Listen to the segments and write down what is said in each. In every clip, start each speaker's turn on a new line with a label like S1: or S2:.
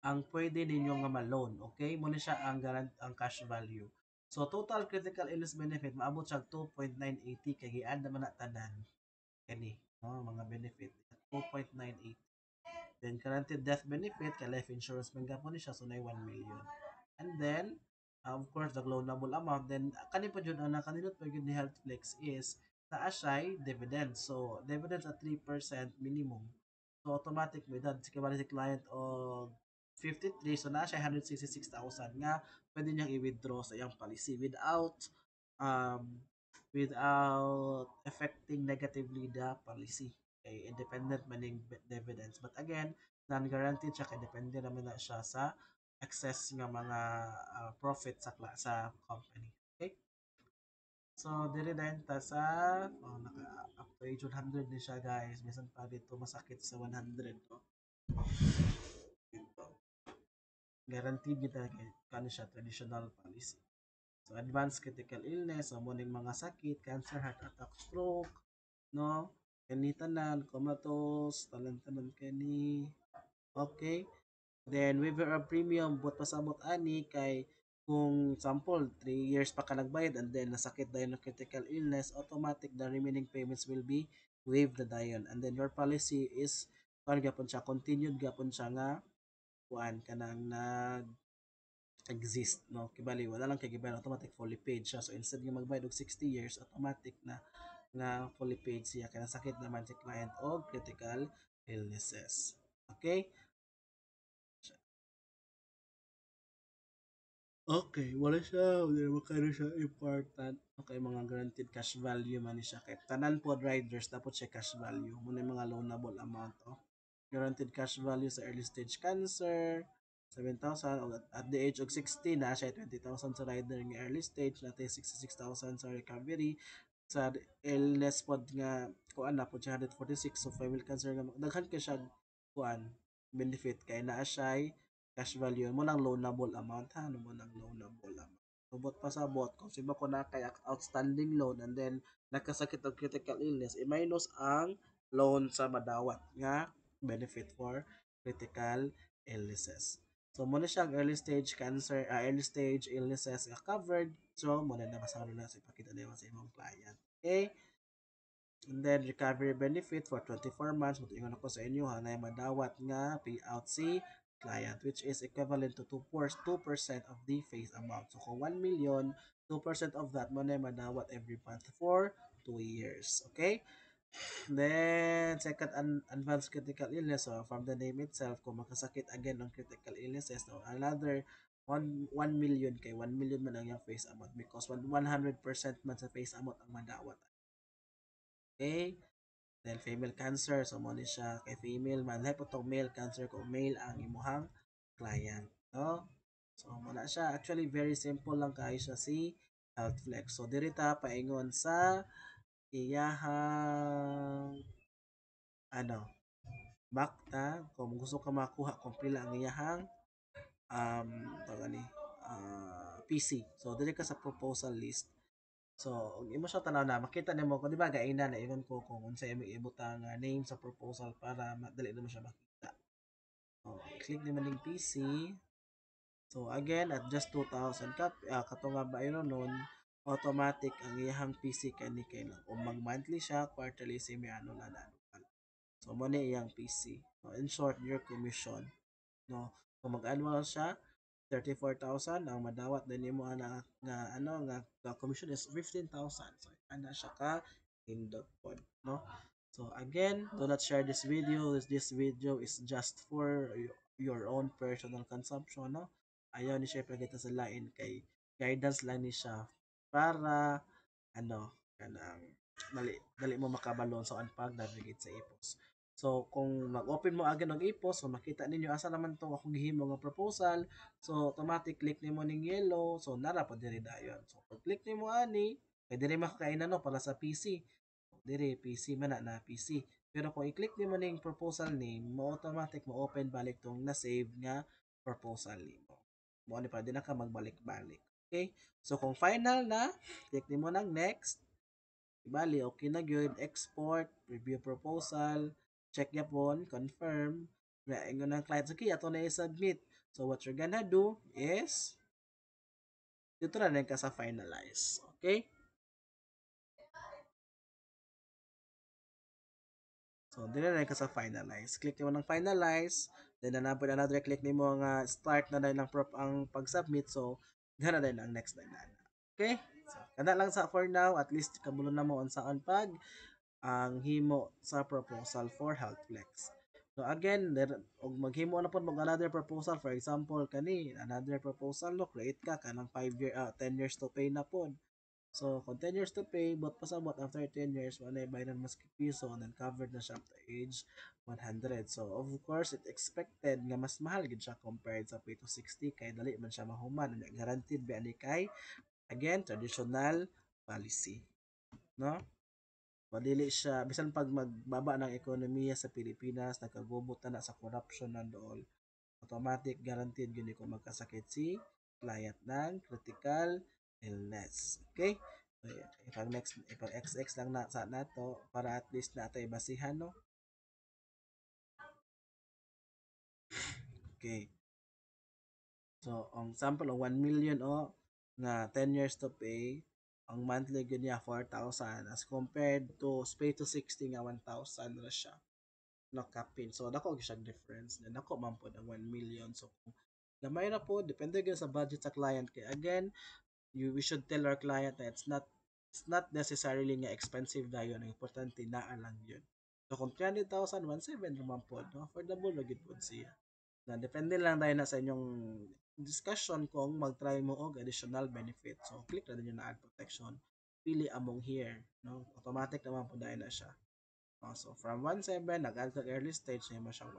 S1: ang pwede ninyo nga ma-loan, okay? Muna siya ang cash value. So total critical illness benefit maabot siya 2.980 kay giad naman na tanan kani, no, mga benefit 2.980. Then guaranteed death benefit kay life insurance man gapon ni siya so nay 1 million. And then of course the loanable amount then kani pa jud ang kanindot pa jud ni Healthflex is naa siya dividend. So dividends at 3% minimum. So automatic may dad si kabali si client og 53 so naa siya 166,000 nga pwede niyang i-withdraw sa iyang policy um without affecting negatively the policy. Okay, independent maning dividends. But again, non-guaranteed siya kay depende naman na siya sa excess nga mga profit sa company. Okay? So, dili dahil ta sa naka up to age 100 din siya guys. Minsan pa dito masakit sa 100 no. Dito. Guaranteed kita kay kano siya traditional policy. So, advanced critical illness, so morning mga sakit, cancer, heart attack, stroke, no? Kani tanan, comatose, tanan-tanan kani. Okay? Then, waiver of premium, but pasabot ani kay kung sample 3 years pa ka nagbayad and then nasakit dayon ng critical illness, automatic the remaining payments will be waived na dayon. And then your policy is kuan gapon siya, continued gapon siya nga kuan kanang exist no kibali wala lang kay gibayad automatic fully paid siya so instead nga magbayad og 60 years automatic na nga fully paid siya kaya sakit naman si client og critical illnesses. Okay. Okay, wala siya, wala makano siya important. Okay, mga guaranteed cash value man ni siya. Kay tanan po riders, dapat siya cash value. Muna yung mga loanable amount. Oh. Guaranteed cash value sa early stage cancer, 7,000. O at the age of 60, na siya 20,000 sa rider ng early stage, natin 66,000 sa recovery. Sa illness pod nga, kuan na po siya 146. So, family cancer nga, daghan ka siya, kuan, benefit. Kaya naa siya cash value mo ng loanable amount ha ano mo ng loanable amount subot pa sa bot kung sino ko na kay outstanding loan and then nakasakit og critical illness i-minus ang loan sa madawat nga benefit for critical illnesses. So mo na siya ang early stage cancer, early stage illnesses nga covered. So mo na nabasa na sa ipakita na sa imong client. Okay? And then recovery benefit for 24 months. Mutingon ako sa inyo ha na madawat nga payout si client which is equivalent to 2% of the face amount. So kung 1 million, 2% of that mo na madawat every month for 2 years. Okay? Then, second, advanced critical illness. So, from the name itself, kung makasakit again ng critical illnesses, no, another 1 million kay 1 million man ang yung face amount because 100% man sa face amount ang madawat. Okay? Then female cancer, so mo ni siya kay female man hay putong male cancer kung male ang imuhang client, no? So mo na siya actually very simple lang kay siya si Healthflex. So diri ta paingon sa iyahang ano, bakta kung gusto ka makuha kung pila ang iyahang tawag ni PC. So diri ka sa proposal list. So, ug imo siya tanaw na makita nimo ko di ba gaina na ingon ko kung unsa imong ibutang name sa proposal para madali nimo siya makita. So, click nimo ning PC. So again at just 2,000 kato nga ba yun nun automatic ang iyahang PC kani kay lang kung mag monthly siya quarterly semi annual and annual. So mo ni iyang PC. So, in short your commission no kung mag annual siya 34,000 ang madawat din nimo nga ano nga commission is 15,000 so ana siya ka indot pod no so again do not share this video this video is just for your own personal consumption no ayaw ni siya ipakita sa lain kay guidance lang ni siya para ano kanang dali mo makabalon sa pag navigate sa ipos. So kung mag-open mo agad ng ipos, so makita ninyo asa naman tong akong gihimo nga proposal. So automatic click nimo ning yellow, so nara pa diri dayon. So pag click nimo ani, kay diri makakainan no para sa PC. Diri PC man na PC. Pero kung i-click nimo ning proposal name, mo automatic mo open balik tong na save nga proposal nimo. Mo ni pa di na ka magbalik-balik. Okay? So kung final na, click nimo nang next. Bali, okay na gyud export, review proposal, check yapon, confirm. Na ingon ng client, okay, ato na i-submit. So what you're gonna do is, dito na rin ka sa finalize. Okay? So, dito na rin ka sa finalize. Click mo ng finalize. Then, nanapod another click ni mo nga start na din ang, ang pag-submit. So, dito na din ang next na na. Okay? So, kada lang sa for now. At least, kabulo na mo on saan pag ang himo sa proposal for HealthFlex. So again, og maghimo na pod mag another proposal, for example kani another proposal no create ka kanang 5 year 10 years to pay na pod. So kung 10 years to pay but pasabot after 10 years wala bayaran mas piso and then covered na siya up to age 100. So of course it expected nga mas mahal gid siya compared sa pay to 60 kay dali man siya mahuman and guaranteed ba ani kay again traditional policy, no? Madili siya bisan pag magbaba ng ekonomiya sa Pilipinas nagkagubot na sa corruption and all, automatic guaranteed gini ko magkasakit si client ng critical illness. Okay? So, ipag next ipag XX lang na sa nato para at least na atay basihan no. Okay. So, ang sample of 1 million nga 10 years to pay, ang monthly gyud niya 4,000 as compared to pay to 60 nga 1,000 na siya. Nakapin. So, dako gyud siyang difference. Then dako man pod ang 1 million. So, kung gamay na po, depende gyud sa budget sa client. Kaya again, we should tell our client na it's not necessarily nga expensive dayon. Ang importante naa lang yun. So, kung 300,000, 1,700 naman po, no? Affordable na gid po siya. Na depende lang tayo na sa inyong discussion kung mag-try mo og additional benefit. So, click na din yung na add protection. Pili among here. No? Automatic naman po dahil na siya. So, from 1.7, nag-add ka early stage na mo siyang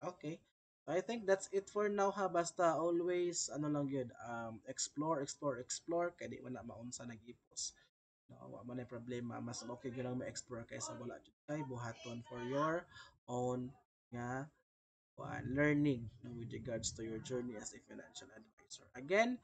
S1: 1.8. Okay. So, I think that's it for now ha. Basta always, ano lang yun, explore, explore, explore. Kaya di wala maunsa nag-ipos. No, wala man na problema. Mas okay yun lang ma-explore kaysa wala dyan. Kay buhaton for your own nga learning no, with regards to your journey as a financial advisor. Again,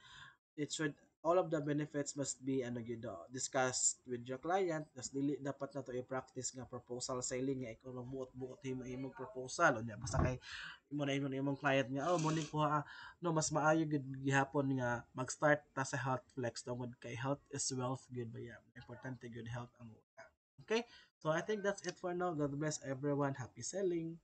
S1: it should all of the benefits must be ano gyud discussed with your client tas dili dapat na to i-practice nga proposal selling nga ikaw lang buot-buot imong proposal unya basta kay imo na imong client nga oh mo ni kuha no mas maayo gud gihapon nga mag-start ta sa health flex tungod kay health is wealth gud ba ya importante gud health ang una. Okay, so I think that's it for now. God bless everyone, happy selling.